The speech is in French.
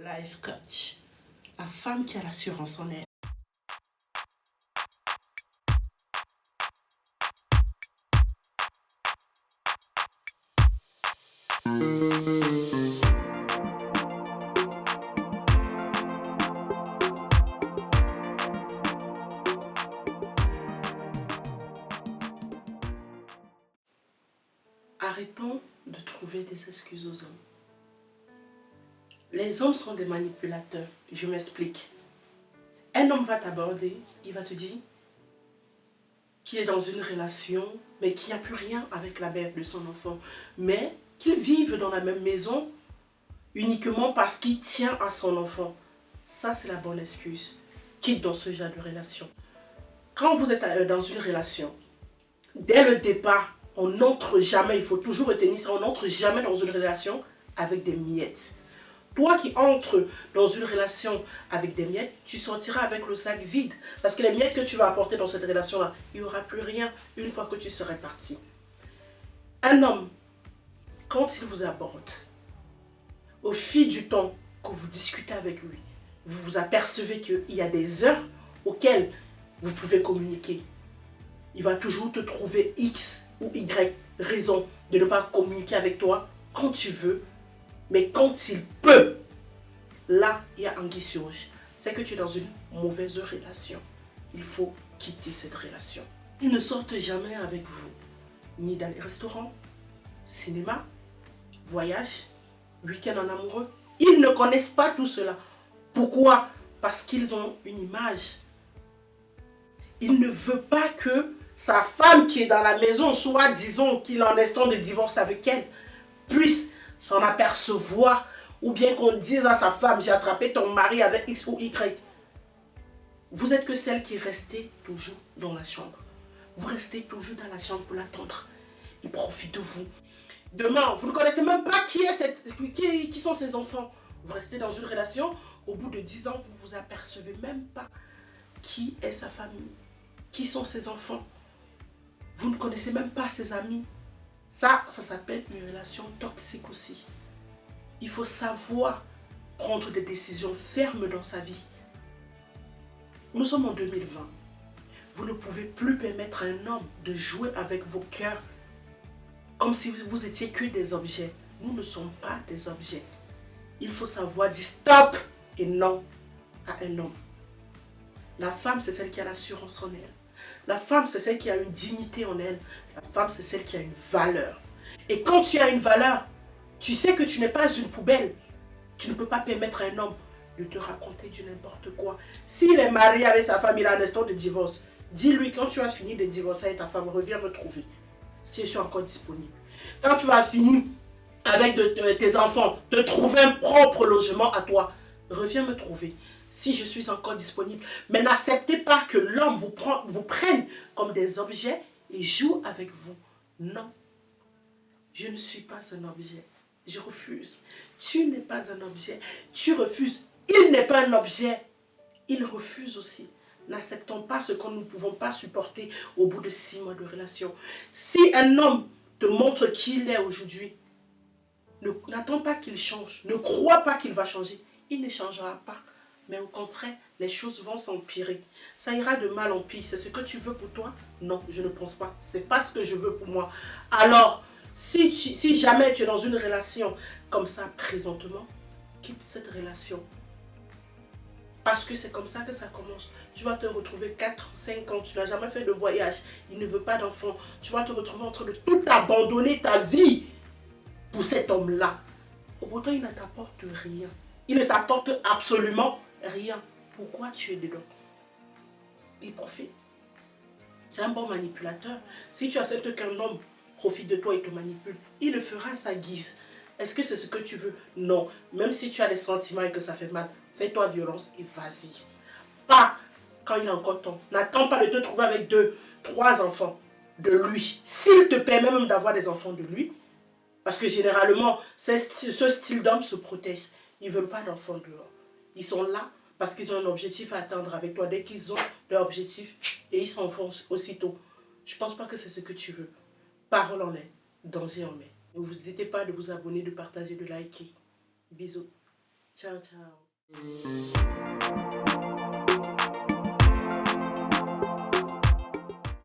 Life coach, la femme qui a l'assurance en elle. Arrêtons de trouver des excuses aux hommes. Les hommes sont des manipulateurs. Je m'explique. Un homme va t'aborder, il va te dire qu'il est dans une relation, mais qu'il n'y a plus rien avec la mère de son enfant. Mais qu'ils vivent dans la même maison uniquement parce qu'il tient à son enfant. Ça, c'est la bonne excuse. Quitte dans ce genre de relation. Quand vous êtes dans une relation, dès le départ, on n'entre jamais, il faut toujours retenir ça, on n'entre jamais dans une relation avec des miettes. Toi qui entres dans une relation avec des miettes, tu sortiras avec le sac vide. Parce que les miettes que tu vas apporter dans cette relation-là, il n'y aura plus rien une fois que tu serais parti. Un homme, quand il vous aborde, au fil du temps que vous discutez avec lui, vous vous apercevez qu'il y a des heures auxquelles vous pouvez communiquer. Il va toujours te trouver X ou Y raison de ne pas communiquer avec toi quand tu veux, mais quand il peut. Là, il y a anguille sous roche. C'est que tu es dans une mauvaise relation. Il faut quitter cette relation. Ils ne sortent jamais avec vous, ni dans les restaurants, cinéma, voyage, week-end en amoureux. Ils ne connaissent pas tout cela. Pourquoi? Parce qu'ils ont une image. Il ne veut pas que sa femme qui est dans la maison, soit disons qu'il est en instant de divorce avec elle, puisse s'en apercevoir, ou bien qu'on dise à sa femme, j'ai attrapé ton mari avec X ou Y. Vous n'êtes que celle qui restez toujours dans la chambre. Vous restez toujours dans la chambre pour l'attendre. Il profite de vous. Demain, vous ne connaissez même pas qui sont ses enfants. Vous restez dans une relation, au bout de 10 ans, vous ne vous apercevez même pas qui est sa famille, qui sont ses enfants. Vous ne connaissez même pas ses amis. Ça s'appelle une relation toxique aussi. Il faut savoir prendre des décisions fermes dans sa vie. Nous sommes en 2020. Vous ne pouvez plus permettre à un homme de jouer avec vos cœurs comme si vous étiez que des objets. Nous ne sommes pas des objets. Il faut savoir dire stop et non à un homme. La femme, c'est celle qui a l'assurance en elle. La femme, c'est celle qui a une dignité en elle. La femme, c'est celle qui a une valeur. Et quand tu as une valeur, tu sais que tu n'es pas une poubelle. Tu ne peux pas permettre à un homme de te raconter du n'importe quoi. S'il est marié avec sa femme, il a un instant de divorce. Dis-lui, quand tu as fini de divorcer avec ta femme, reviens me trouver. Si je suis encore disponible. Quand tu as fini avec tes enfants, de trouver un propre logement à toi, reviens me trouver. Si je suis encore disponible. Mais n'acceptez pas que l'homme vous prenne comme des objets et joue avec vous. Non. Je ne suis pas un objet. Je refuse. Tu n'es pas un objet. Tu refuses. Il n'est pas un objet. Il refuse aussi. N'acceptons pas ce que nous ne pouvons pas supporter au bout de 6 mois de relation. Si un homme te montre qui il est aujourd'hui, n'attends pas qu'il change. Ne crois pas qu'il va changer. Il ne changera pas. Mais au contraire, les choses vont s'empirer. Ça ira de mal en pire. C'est ce que tu veux pour toi? Non, je ne pense pas. Ce n'est pas ce que je veux pour moi. Alors, si jamais tu es dans une relation comme ça présentement, quitte cette relation. Parce que c'est comme ça que ça commence. Tu vas te retrouver 4, 5 ans, tu n'as jamais fait de voyage, il ne veut pas d'enfant. Tu vas te retrouver en train de tout abandonner ta vie pour cet homme-là. Pourtant, il ne t'apporte rien. Il ne t'apporte absolument rien. Pourquoi tu es dedans? Il profite. C'est un bon manipulateur. Si tu acceptes qu'un homme profite de toi et te manipule, il le fera à sa guise. Est-ce que c'est ce que tu veux? Non. Même si tu as des sentiments et que ça fait mal, fais-toi violence et vas-y. Pas quand il a encore temps. N'attends pas de te trouver avec 2, 3 enfants de lui. S'il te permet même d'avoir des enfants de lui, parce que généralement, ce style d'homme se protège. Ils ne veulent pas d'enfants dehors. Ils sont là parce qu'ils ont un objectif à atteindre avec toi. Dès qu'ils ont leur objectif, et ils s'enfoncent aussitôt. Je ne pense pas que c'est ce que tu veux. Parole en est, danger en met. Ne vous hésitez pas de vous abonner, de partager, de liker. Bisous. Ciao, ciao.